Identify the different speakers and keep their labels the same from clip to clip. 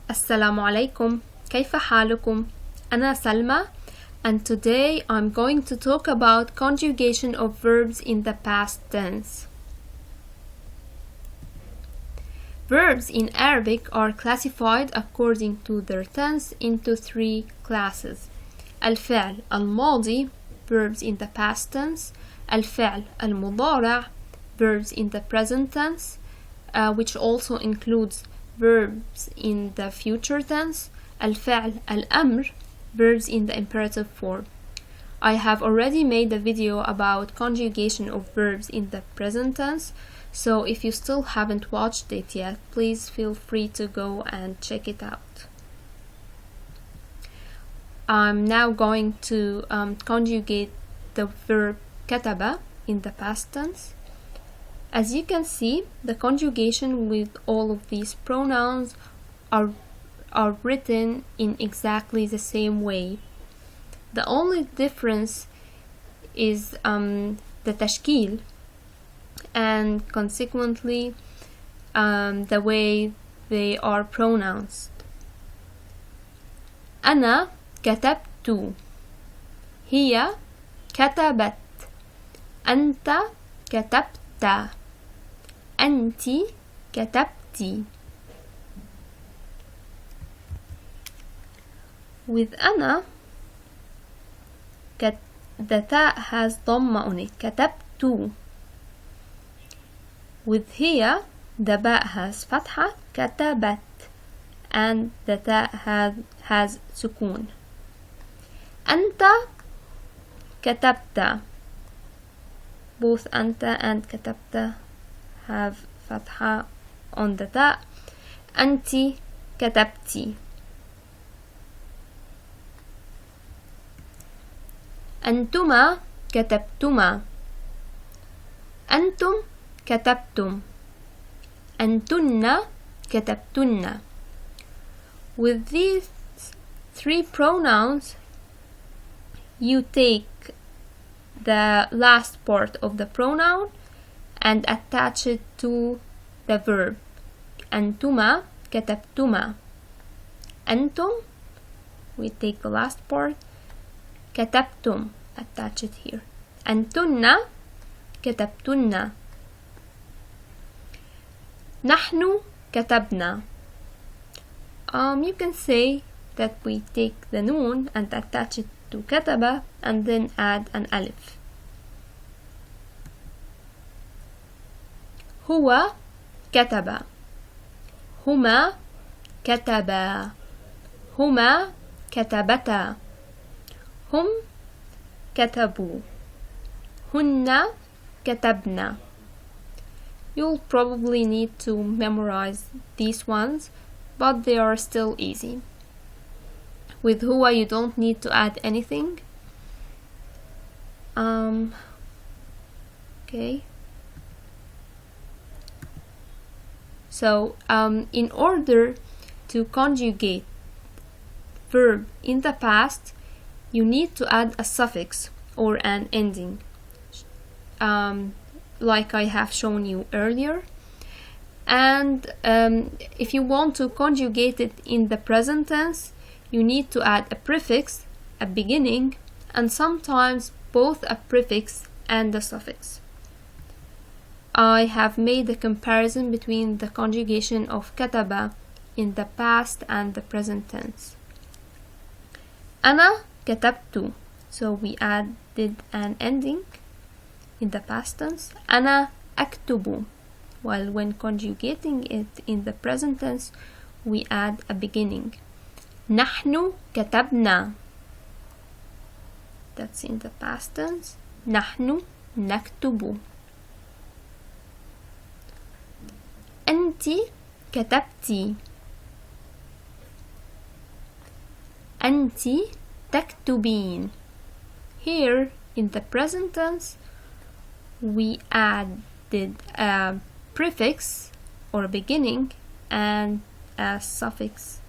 Speaker 1: Assalamu alaikum. كيف حالكم? أنا سلمى, and today I'm going to talk about conjugation of verbs in the past tense. Verbs in Arabic are classified according to their tense into three classes. الفعل الماضي, verbs in the past tense. الفعل المضارع, verbs in the present tense, which also includes verbs in the future tense. الفعل الأمر, verbs in the imperative form. I have already made a video about conjugation of verbs in the present tense, so if you still haven't watched it yet, please feel free to go and check it out. I'm now going to conjugate the verb كتب in the past tense. As you can see, the conjugation with all of these pronouns are written in exactly the same way. The only difference is the tashkil, and consequently the way they are pronounced. أنا كتبت, هي كتبت, أنت كتبت, أنت كتبتِ. With أنا, the ta has ضمة on it, كتبت. With هي, the ba has فتحة, كتبت, and the ta has سكون. أنت كتبت. Both أنت and كتبت have فتحة on the ta. أنتِ كتبتِ. أنتما كتبتما. أنتم كتبتم. أنتن كتبتن. With these three pronouns, you take the last part of the pronoun and attach it to the verb. أنتما كتبتما. أنتم, we take the last part. كتبتم, attach it here. أنتن كتبتن. نحن كتبنا. You can say that we take the noon and attach it to كتب and then add an Aleph. هو كتب. هما كتبا. هما كتبتا. هم كتبوا. هن كتبنا. You'll probably need to memorize these ones, but they are still easy. With huwa, you don't need to add anything. Okay. So, in order to conjugate verb in the past, you need to add a suffix or an ending, like I have shown you earlier. And if you want to conjugate it in the present tense, you need to add a prefix, a beginning, and sometimes both a prefix and a suffix. I have made a comparison between the conjugation of كتب in the past and the present tense. أنا كتبت, so we added an ending in the past tense. أنا أكتب, while when conjugating it in the present tense, we add a beginning. نحن كتبنا, that's in the past tense. نحن نكتب. أنتِ كتبتِ. أنتِ تكتبين. Here in the present tense, we added a prefix or a beginning and a suffix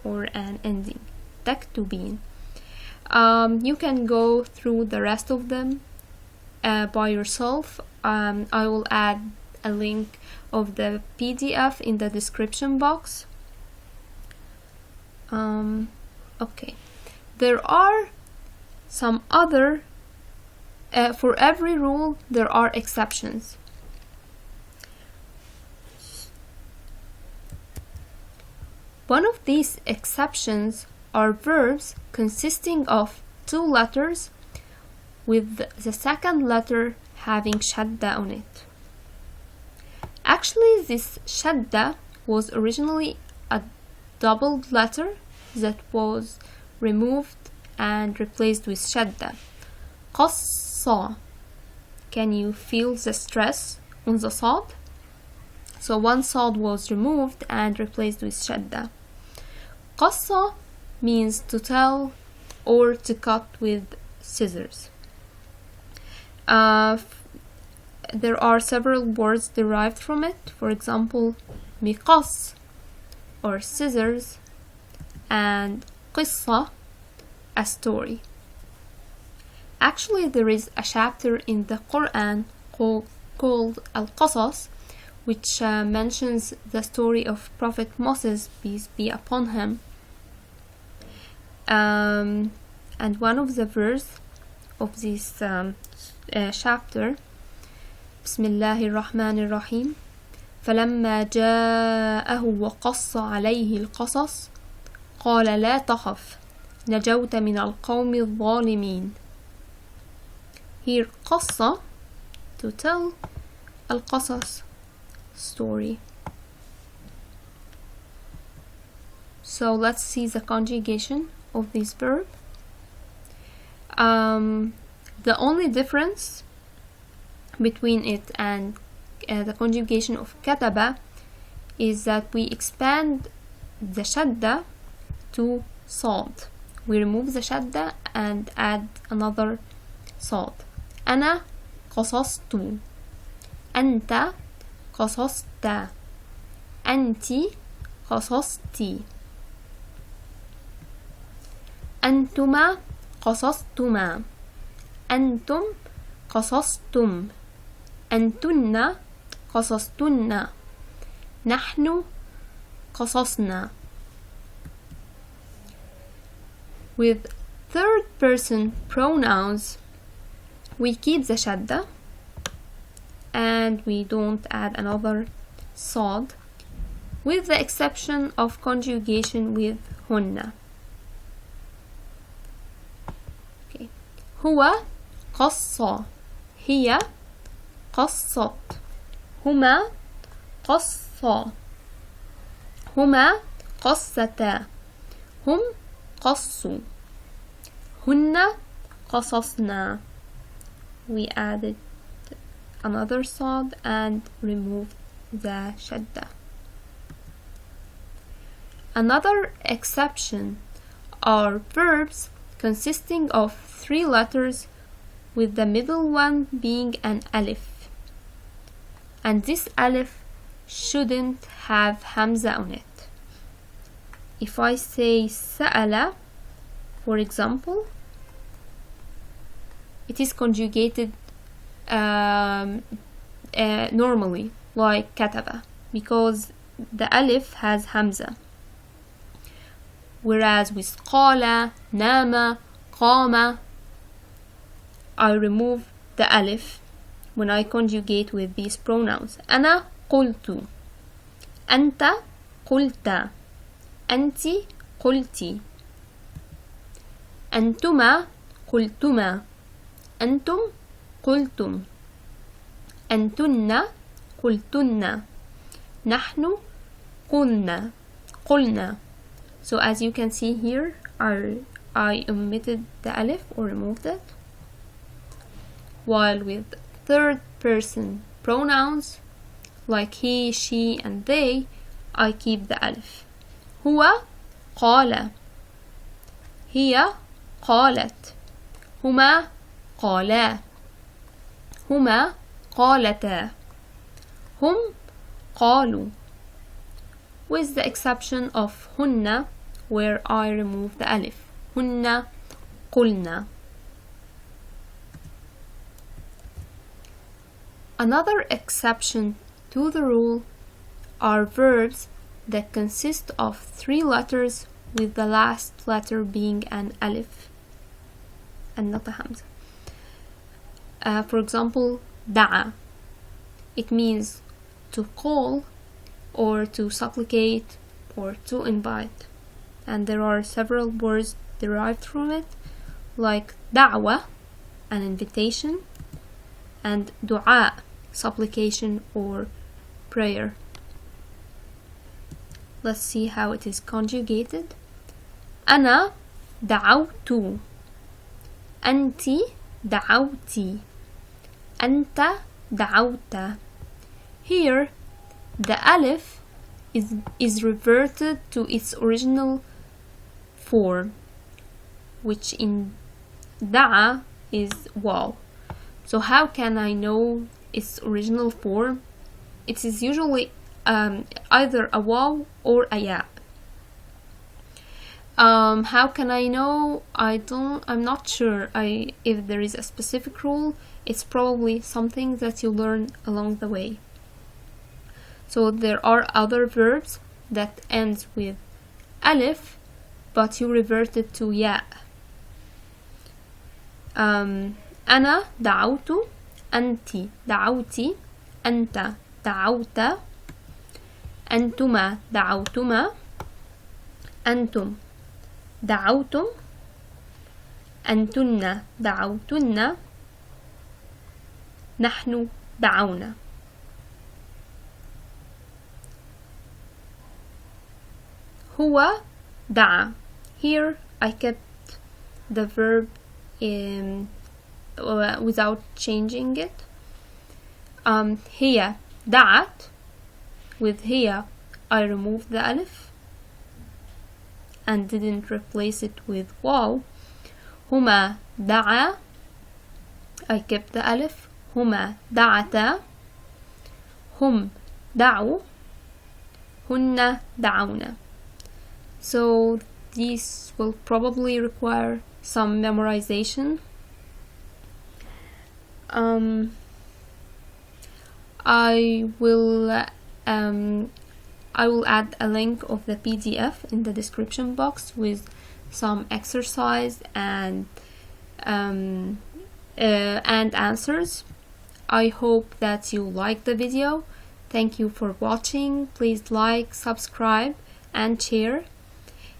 Speaker 1: or an ending. تكتبين. You can go through the rest of them by yourself. I will add a link of the PDF in the description box. Okay, there are some other for every rule there are exceptions. One of these exceptions are verbs consisting of two letters with the second letter having shadda on it. Actually, this shadda was originally a doubled letter that was removed and replaced with shadda. Qassa. Can you feel the stress on the sad? So one sad was removed and replaced with shadda. Qassa means to tell or to cut with scissors. There are several words derived from it. For example, miqas or scissors, and qissa, a story. Actually, there is a chapter in the Quran called Al-Qasas, which mentions the story of Prophet Moses, peace be upon him. And one of the verse of this chapter, Bismillahir Rahmanir Rahim, فلما جاءه وقص عليه القصص قال لا تخف نجوت من القوم الظالمين. Here قص, to tell, القصص, story. So let's see the conjugation of this verb. The only difference between it and the conjugation of kataba is that we expand the shadda to sad. We remove the shadda and add another sad. أنا قصصت, أنت قصصت, أنت قصصتِ, أنتما قصصتما, أنتم قصصتم, أنتن قصصتن, نحن قصصنا. With third person pronouns, we keep the shadda and we don't add another sad, with the exception of conjugation with hunna. Okay. هو قص, هي قصت, هما قصا, هما قصتا, هم قصوا, هن قصصنا. We added another sad and removed the shadda. Another exception are verbs consisting of three letters with the middle one being an Aleph, and this Aleph shouldn't have Hamza on it. If I say sa'ala, for example, it is conjugated normally like kataba because the Aleph has Hamza, whereas with qala, nama, qama, I remove the Aleph when I conjugate with these pronouns. أنا قلت, أنت قلت, أنت قلتِ, أنتما قلتما, أنتم قلتم, أنتن قلتن, نحن قلنا. So as you can see here, I omitted the Aleph or removed it. While with third person pronouns like he, she, and they, I keep the Aleph. هو قال, هي قالت, هما قالا, هما قالتا, هم قالوا, with the exception of hunna where I remove the Aleph. hunna قلنا. Another exception to the rule are verbs that consist of three letters with the last letter being an Aleph and not a Hamza. For example, da'a. It means to call or to supplicate or to invite. And there are several words derived from it, like da'wa, an invitation, and du'a, supplication or prayer. Let's see how it is conjugated. أنا دعوت. أنت دعوتي. أنت دعوت. Here, the Aleph is reverted to its original form, which in da'a is waw. So how can I know its original form? It is usually either a waw or a ya. How can I know? I'm not sure if there is a specific rule. It's probably something that you learn along the way. So there are other verbs that ends with Aleph, but you revert it to ya. أنا دعوت. أنت دعوتي. أنت دعوت. أنتما دعوتما. أنتم دعوتم. أنتن دعوتن. نحن دعونا. هو دعا. Here I kept the verb without changing it. هي دعت. With هي I removed the Aleph and didn't replace it with waw. هما دعا. I kept the Aleph. هما دعتا. هم دعوا. هن دعونا. So these will probably require some memorization. I will add a link of the PDF in the description box with some exercise and answers. I hope that you liked the video. Thank you for watching. Please like, subscribe, and share.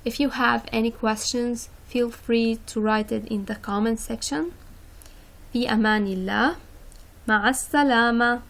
Speaker 1: If you have any questions, feel free to write it in the comment section. في أمان الله. مع السلامة.